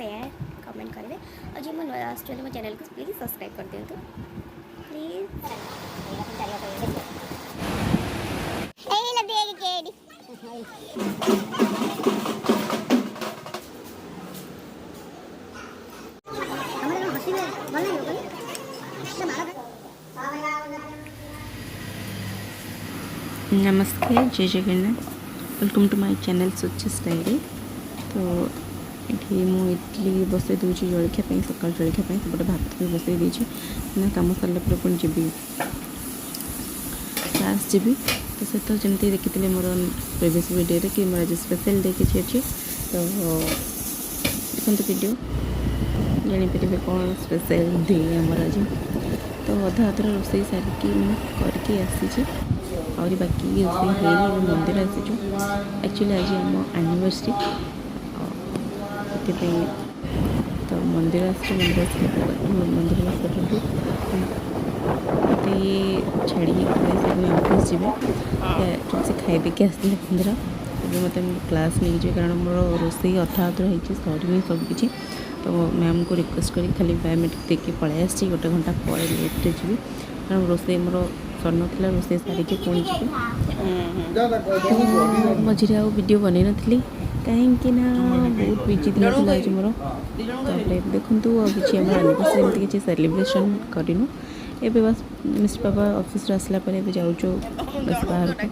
Share comment करेंगे और जी मैं आसुँच मो चैनल को प्लीज़ सब्सक्राइब कर दिंतु प्लीज। नमस्ते, जय Jagannath. Welcome to my channel Suchi's diary. तो ये मु इडली बसई दूसरी जलखिया सका जलखिया सेपटे भात भी बसई देछि ना कम सरला पुणी जी क्लास जी तो से तो जमी देखी मोर प्रिवियस वीडियो कि मोर आज स्पेशल डे किसी अच्छी तो देखते वीडियो जापर कौन स्पेशल डे आमर आज। तो अधा अधर रोषे सारिकी करके आसी और बाकी रोषे मंदिर आसीचु एक्चुअली आज आम एनिवर्सरी तो मंदिर मंदिर मत ये छाड़ी ऑफिस जी से खाइबे के आसते मंदिर मत क्लास नहीं जाए कारण मोर रोषे अधा अधर होती सरी सबकि तो मैम को रिक्वेस्ट करी खाली बायोमेट्रिक देके पलि आसी गोटे घंटा पर लेट्रे जी कारण रोषे मोर सर ना रोषे सारिके पुणी जी मझे आ वीडियो बनई नी कहीं बहुत बिजी दिन था आज मोर देखूँ किसी आम एनिवर्सरी एमती किसी सेलिब्रेशन करूँ एबे बस मिस्टर पापा ऑफिस आसला जाऊँ बस बाहर को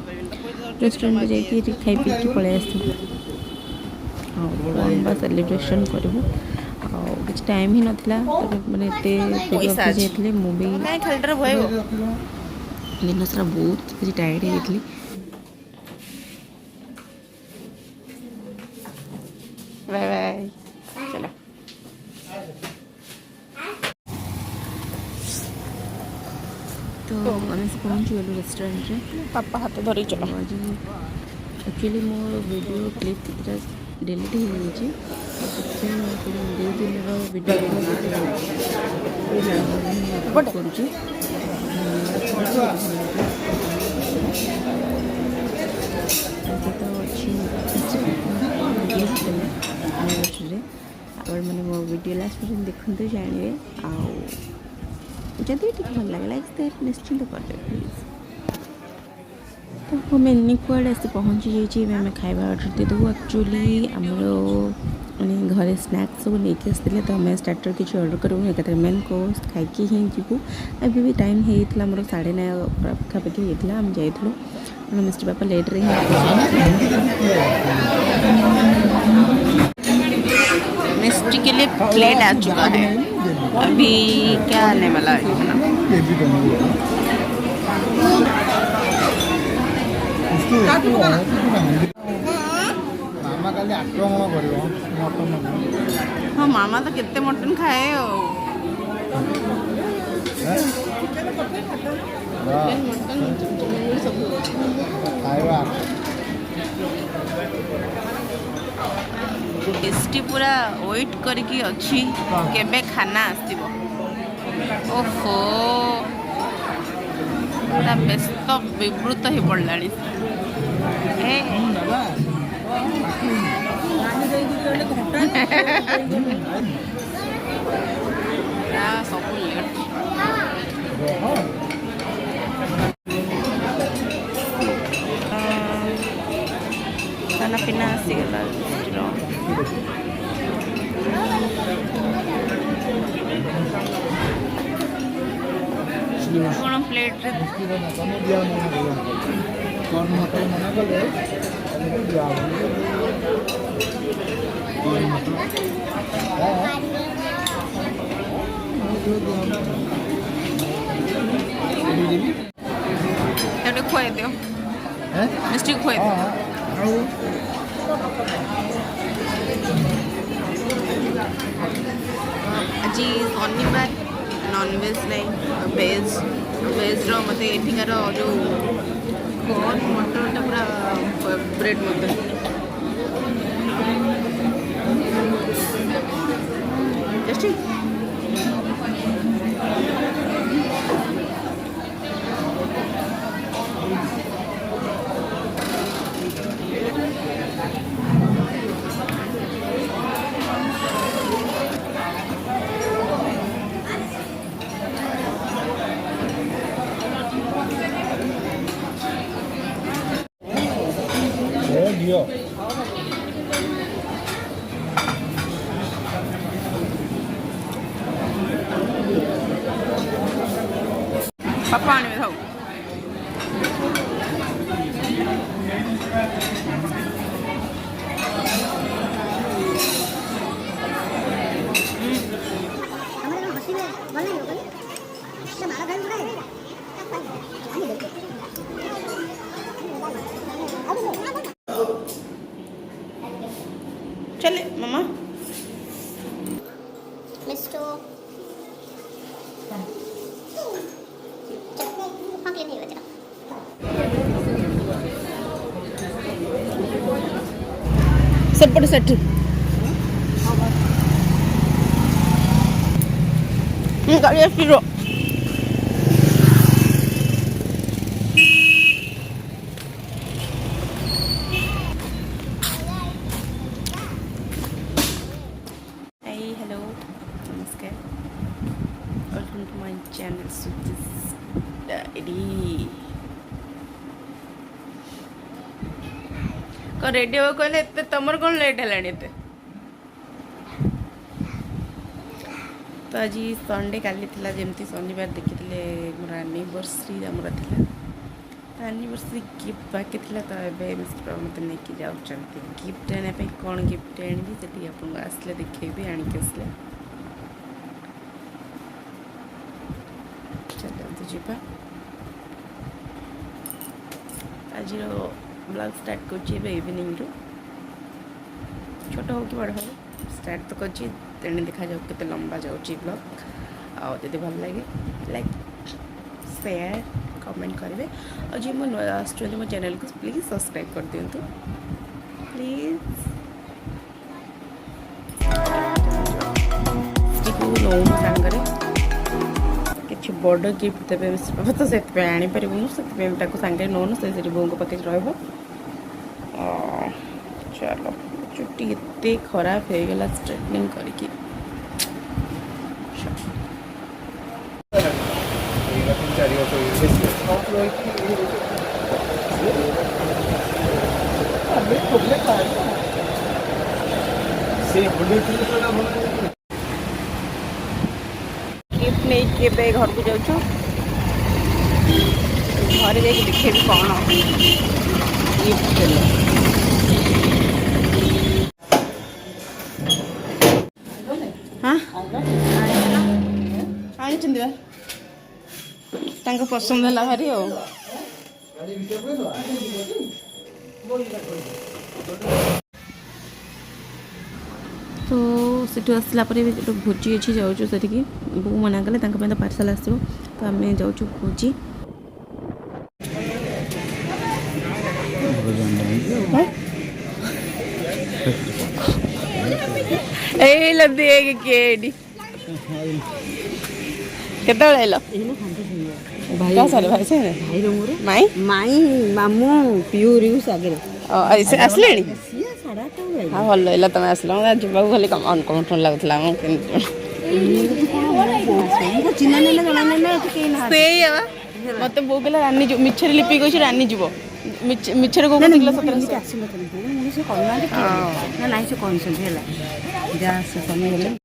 रेस्टोरेंट जाकि खाई पी पलि आसू बस सेलिब्रेशन करूँ कुछ टाइम ही नाला मैंने ऑफिस जाते मुझे दिन सारा बहुत किसी टायर्ड हो बाय बाय चलो। तो आम से पहुँची गलु रेस्टोरेंट रे पापा हाथ धरी चलो। आज एक्चुअली मोर वीडियो क्लिप कितना डिलीट हो गई दो दिन वीडियो और मैंने मो वीडियो लास्ट पर्यटन देखते जानवे आदि भल लगे लाइक निश्चिंत कर दे प्लीज। तो मेन्यू कार्ड आसी पहुँची जाइए आम खाଇବା ऑर्डर देदेबू एक्चुअली आमर मैंने घरे स्नैक्स सब नहीं आसते तो आम स्टार्टर किसी ऑर्डर करूँ एक मेन कोर्स खाई ही जीवु अभी भी टाइम होता मोर 9:30 पाखापाखि होता आम जाइलु मिस्टर पापा लेट्रे मिस्टी के लिए प्लेट आ चुका है अभी क्या आने वाला है मामा काली आक्रमण करिवो मटन हाँ मामा तो कितने मटन खाए हो खाइबा टेस्टी पूरा वेट करके अच्छी केबे खाना आसीबो ओहो पूरा व्यस्त विवृत हो पड़लानी सब लेट खाना पीना आसीगला कौन प्लेट खुआई दियो मिस्टी खुआई दियो आज शनिवार नॉनवेज नहीं वेज मत एठिकार जो कॉर्न मटनटा पूरा फेवरेट मत टेस्टी ବାପା ଆଣିବେ ଥାଉ। चले मम्मा मिस्टो हाँ क्लीन नहीं बचा सेपट सेठ गाड़ी आसो हेलो नमस्कार welcome to my channel SUCHI'S diary कौन रेडी हो कहले तुमर कौन लेट है तो आज संडे काली थिला जेमती शनिवार देखी मोर एनिवर्सरी आमर थिला एनिवर्सरी गिफ्ट बाकी थिला तो ए मिस्टर मत नहीं जाऊँ गिफ्ट आने कौन गिफ्ट आनी से आपको आसले देखेबी आनिक आसले चलते जीवा आज ब्लॉग स्टार्ट कर इवनिंग रु छोट हो कि बड़ हो स्टार्ट तो कर तेणे देखा जाऊ के लंबा जाऊँगी ब्लॉग आदि भल लगे लाइक शेयर कमेंट करेंगे और जी मुझे आसुँच मो चैनल को प्लीज सब्सक्राइब कर दिंतु प्लीज नौ सांगे कि बड़ गिफ्ट देवे बाबा तो से आनीपारूँ से सांगे नौनु से बों पाखे रहा चलो चुट्टी एते खराब हो गला स्ट्रेटनिंग करके गिफ्ट नहीं के घर को जाऊँ घर जाके देखे कौन गिफ्ट देले हाँ आनी पसंद है भारी तो सेठू आसला गोटे भोजी अच्छी जाऊँ से बो मना कले तो पार्सल आसो तो आम जाऊँ भोजी देख केतल भाई से माई माई मामू पियू रियू सागरे आसले हाँ भल है तुम आसल जावा खाली अनकम्फर्टेबल लगुला मत बो कहला रानी मिछर लिपि कही रानी जीव मिछर को समय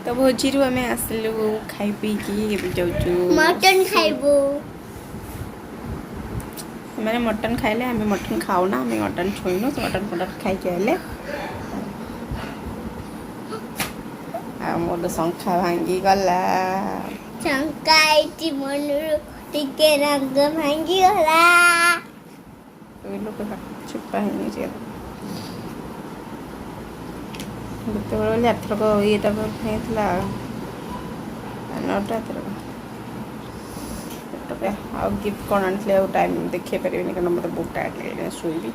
तो भोजी आम आसलु खाई पी जाऊँ मटन खाइबो मैंने मटन खाइले आम मटन खाऊना आम मटन छुईनु से मटन फटन खाई आइले मोर शंखा भांगी गला शंकाई मन टिके रंग भांगी गला छुपा है गोटे एथरक ये होता नटा आ गिफ्ट कौन आनी टाइम देखे पारे कारण मतलब बहुत टाइट लगे शुईबी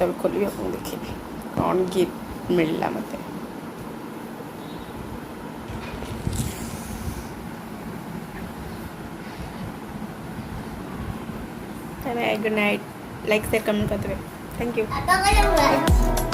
जो खोलि आपको देखी कौन गिफ्ट मिलला मत good night. Like share comment କରିଦେବେ। Thank you.